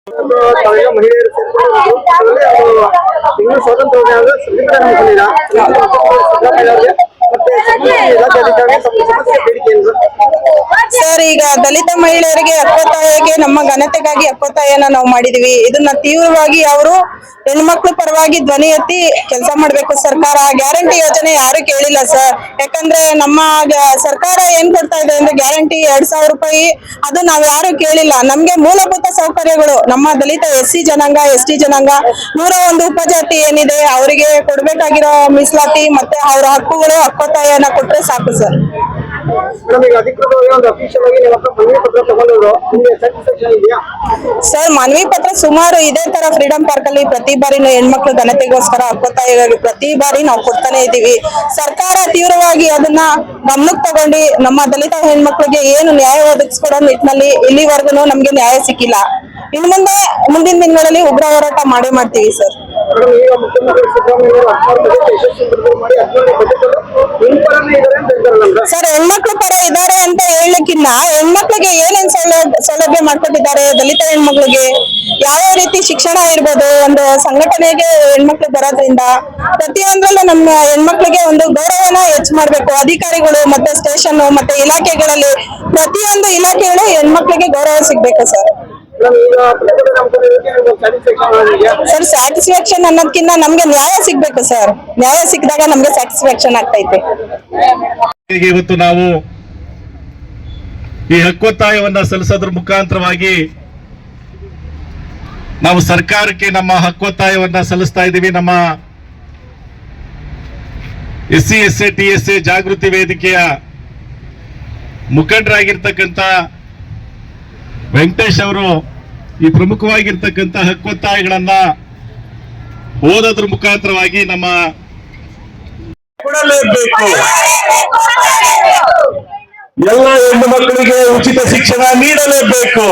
ಮಹಿಳೆಯರು ಇನ್ನೂ ಸ್ವಾತಂತ್ರ್ಯ ಸರ್, ಈಗ ದಲಿತ ಮಹಿಳೆಯರಿಗೆ ಹಕ್ಕೊತ್ತಾಯಕ್ಕೆ ನಮ್ಮ ಘನತೆಗಾಗಿ ಹಕ್ಕೊತ್ತಾಯನ ನಾವು ಮಾಡಿದೀವಿ. ಇದನ್ನ ತೀವ್ರವಾಗಿ ಅವರು ಹೆಣ್ಮಕ್ಳು ಪರವಾಗಿ ಧ್ವನಿ ಎತ್ತಿ ಕೆಲಸ ಮಾಡ್ಬೇಕು. ಸರ್ಕಾರ ಗ್ಯಾರಂಟಿ ಯೋಜನೆ ಯಾರು ಕೇಳಿಲ್ಲ ಸರ್. ಯಾಕಂದ್ರೆ ನಮ್ಮ ಸರ್ಕಾರ ಏನ್ ಕೊಡ್ತಾ ಇದೆ ಅಂದ್ರೆ ಗ್ಯಾರಂಟಿ 2000 ರೂಪಾಯಿ, ಅದು ನಾವ್ ಯಾರು ಕೇಳಿಲ್ಲ. ನಮ್ಗೆ ಮೂಲಭೂತ ಸೌಕರ್ಯಗಳು ನಮ್ಮ ದಲಿತ SC ಜನಾಂಗ ST ಜನಾಂಗ 101 ಉಪಜಾತಿ ಏನಿದೆ ಅವರಿಗೆ ಕೊಡ್ಬೇಕಾಗಿರೋ ಮೀಸಲಾತಿ ಮತ್ತೆ ಅವರ ಹಕ್ಕುಗಳು ಹಕ್ಕೊತ್ತಾಯನ ಕೊಟ್ರೆ ಸಾಕು ಸರ್. ಸರ್, ಮನವಿ ಪತ್ರ ಸುಮಾರು ಇದೇ ತರ ಫ್ರೀಡಂ ಪಾರ್ಕ್ ಅಲ್ಲಿ ಪ್ರತಿ ಬಾರಿನೂ ಹೆಣ್ಮಕ್ಳು ಘನತೆಗೋಸ್ಕರ ಹಕ್ಕೊತ್ತಾಯವಾಗಿ ಪ್ರತಿ ಬಾರಿ ನಾವು ಕೊಡ್ತಾನೆ ಇದೀವಿ. ಸರ್ಕಾರ ತೀವ್ರವಾಗಿ ಅದನ್ನ ಗಮನಕ್ಕೆ ತಗೊಂಡು ನಮ್ಮ ದಲಿತ ಹೆಣ್ಮಕ್ಳಿಗೆ ಏನು ನ್ಯಾಯ ಒದಗಿಸ್ಕೊಡೋ ನಿಟ್ಟಿನಲ್ಲಿ ಇಲ್ಲಿವರೆಗೂ ನಮ್ಗೆ ನ್ಯಾಯ ಸಿಕ್ಕಿಲ್ಲ. ಇನ್ನು ಮುಂದಿನ ದಿನಗಳಲ್ಲಿ ಉಗ್ರ ಹೋರಾಟ ಮಾಡ್ತೀವಿ ಸರ್. ಸರ್, ಹೆಣ್ಮಕ್ಳು ಪರ ಇದ್ದಾರೆ ಅಂತ ಹೇಳಕ್ಕಿನ್ನ ಹೆಣ್ಮಕ್ಳಿಗೆ ಏನೇನ್ ಸೌಲಭ್ಯ ಮಾಡ್ಕೊಟ್ಟಿದ್ದಾರೆ, ದಲಿತ ಹೆಣ್ಮಕ್ಳಿಗೆ ಯಾವ ರೀತಿ ಶಿಕ್ಷಣ ಇರ್ಬೋದು, ಒಂದು ಸಂಘಟನೆಗೆ ಹೆಣ್ಮಕ್ಳು ಬರೋದ್ರಿಂದ ಪ್ರತಿಯೊಂದ್ರಲ್ಲೂ ನಮ್ಮ ಹೆಣ್ಮಕ್ಳಿಗೆ ಒಂದು ಗೌರವನ ಹೆಚ್ಚು ಮಾಡ್ಬೇಕು. ಅಧಿಕಾರಿಗಳು ಮತ್ತೆ ಸ್ಟೇಷನ್ ಮತ್ತೆ ಇಲಾಖೆಗಳಲ್ಲಿ ಪ್ರತಿಯೊಂದು ಇಲಾಖೆಗಳು ಹೆಣ್ಮಕ್ಳಿಗೆ ಗೌರವ ಸಿಗ್ಬೇಕು ಸರ್. ಸರ್, ಸ್ಯಾಟಿಸ್ಫ್ಯಾಕ್ಷನ್ ಅನ್ನೋದಕ್ಕಿಂತ ನಮ್ಗೆ ನ್ಯಾಯ ಸಿಗ್ಬೇಕು ಸರ್. ನ್ಯಾಯ ಸಿಕ್ಕಿದಾಗ ನಮ್ಗೆ ಸ್ಯಾಟಿಸ್ಫ್ಯಾಕ್ಷನ್ ಆಗ್ತೈತೆ. ಇವತ್ತು ನಾವು ಈ ಹಕ್ಕೊತ್ತಾಯವನ್ನ ಸಲ್ಲಿಸೋದ್ರ ಮುಖಾಂತರವಾಗಿ ನಾವು ಸರ್ಕಾರಕ್ಕೆ ನಮ್ಮ ಹಕ್ಕೊತ್ತಾಯವನ್ನ ಸಲ್ಲಿಸ್ತಾ ಇದ್ದೀವಿ. ನಮ್ಮ SC SC TSA ಜಾಗೃತಿ ವೇದಿಕೆಯ ಮುಖಂಡರಾಗಿರ್ತಕ್ಕಂಥ ವೆಂಕಟೇಶ್ ಅವರು ಈ ಪ್ರಮುಖವಾಗಿರ್ತಕ್ಕಂಥ ಹಕ್ಕೊತ್ತಾಯಗಳನ್ನ ಓದೋದ್ರ ಮುಖಾಂತರವಾಗಿ ನಮ್ಮ ಕೊಡಲೇಬೇಕು. ಎಲ್ಲ ಹೆಣ್ಣು ಮಕ್ಕಳಿಗೆ ಉಚಿತ ಶಿಕ್ಷಣ ನೀಡಲೇಬೇಕು.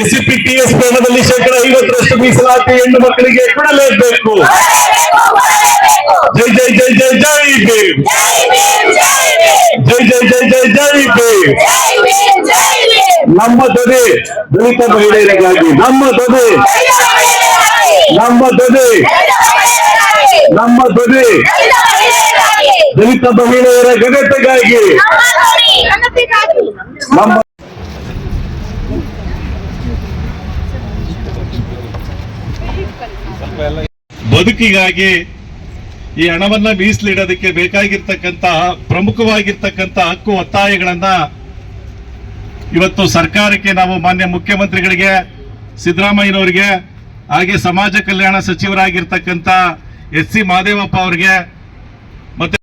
SC TSP ಹಣದಲ್ಲಿ 50% ಮೀಸಲಾತಿ ಹೆಣ್ಣು ಮಕ್ಕಳಿಗೆ ಕೊಡಲೇಬೇಕು. ಜೈ ಜೈ ಜೈ ಜೈ ಜೈ ಭೀಮ್, ಜೈ ಜೈ ಜೈ ಜೈ ಜೈ ಭೀಮ್. ನಮ್ಮ ಧ್ವನಿ ದಲಿತ ಮಹಿಳೆಯರಿಗಾಗಿ, ನಮ್ಮ ಧ್ವನಿ, ನಮ್ಮ ಧ್ವನಿ, ನಮ್ಮ ಧ್ವನಿ ದಲಿತ ಮಹಿಳೆಯರ ಘನತೆಗಾಗಿ. ನಮ್ಮ ಬದುಕಿಗಾಗಿ ಈ ಹಣವನ್ನ ಮೀಸಲಿಡೋದಕ್ಕೆ ಬೇಕಾಗಿರ್ತಕ್ಕಂತಹ ಪ್ರಮುಖವಾಗಿರ್ತಕ್ಕಂಥ ಹಕ್ಕು ಒತ್ತಾಯಗಳನ್ನ ಇವತ್ತು ಸರ್ಕಾರಕ್ಕೆ ನಾವು ಮಾನ್ಯ ಮುಖ್ಯಮಂತ್ರಿಗಳಿಗೆ, ಸಿದ್ದರಾಮಯ್ಯನವರಿಗೆ, ಹಾಗೆ ಸಮಾಜ ಕಲ್ಯಾಣ ಸಚಿವರಾಗಿರ್ತಕ್ಕಂಥ SC ಮಹದೇವಪ್ಪ ಅವರಿಗೆ ಮತ್ತೆ